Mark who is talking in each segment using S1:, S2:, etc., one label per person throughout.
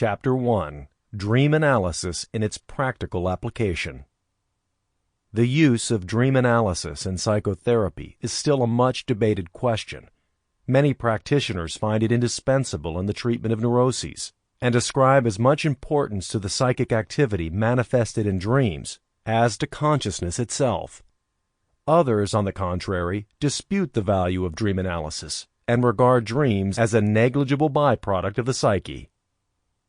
S1: Chapter 1. Dream Analysis in its Practical Application. The use of dream analysis in psychotherapy is still a much debated question. Many practitioners find it indispensable in the treatment of neuroses, and ascribe as much importance to the psychic activity manifested in dreams as to consciousness itself. Others, on the contrary, dispute the value of dream analysis and regard dreams as a negligible byproduct of the psyche.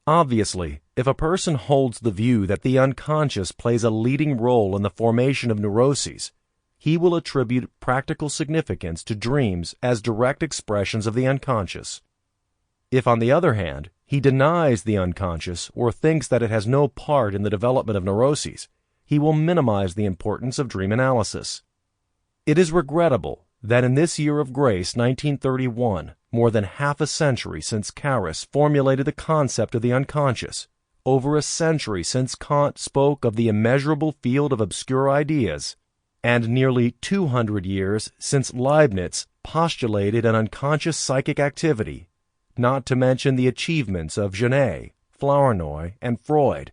S1: Obviously, if a person holds the view that the unconscious plays a leading role in the formation of neuroses, he will attribute practical significance to dreams as direct expressions of the unconscious. If, on the other hand, he denies the unconscious or thinks that it has no part in the development of neuroses, he will minimize the importance of dream analysis. It is regrettable that in this year of grace, 1931, more than half a century since Carus formulated the concept of the unconscious, over a century since Kant spoke of the immeasurable field of obscure ideas, and nearly 200 years since Leibniz postulated an unconscious psychic activity, not to mention the achievements of Genet, Flournoy, and Freud,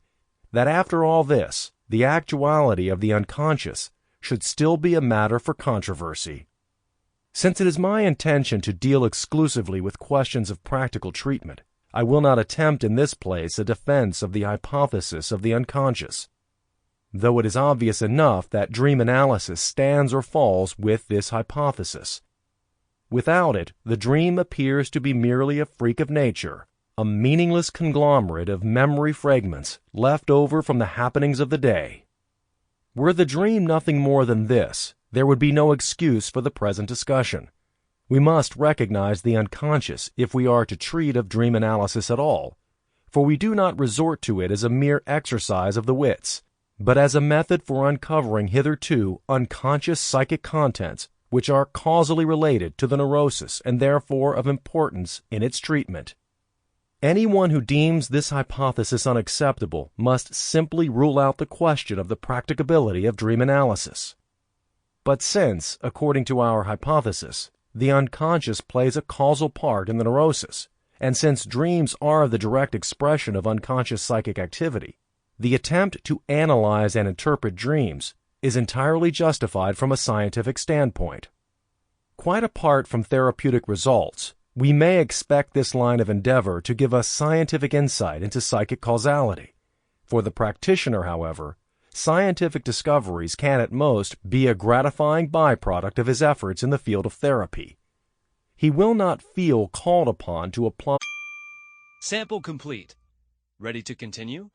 S1: that after all this, the actuality of the unconscious should still be a matter for controversy. Since it is my intention to deal exclusively with questions of practical treatment, I will not attempt in this place a defense of the hypothesis of the unconscious, though it is obvious enough that dream analysis stands or falls with this hypothesis. Without it, the dream appears to be merely a freak of nature, a meaningless conglomerate of memory fragments left over from the happenings of the day. Were the dream nothing more than this, there would be no excuse for the present discussion. We must recognize the unconscious if we are to treat of dream analysis at all, for we do not resort to it as a mere exercise of the wits, but as a method for uncovering hitherto unconscious psychic contents which are causally related to the neurosis and therefore of importance in its treatment. Anyone who deems this hypothesis unacceptable must simply rule out the question of the practicability of dream analysis. But since, according to our hypothesis, the unconscious plays a causal part in the neurosis, and since dreams are the direct expression of unconscious psychic activity, the attempt to analyze and interpret dreams is entirely justified from a scientific standpoint. Quite apart from therapeutic results, we may expect this line of endeavor to give us scientific insight into psychic causality. For the practitioner, however, scientific discoveries can at most be a gratifying byproduct of his efforts in the field of therapy. He will not feel called upon to apply.
S2: Sample complete. Ready to continue?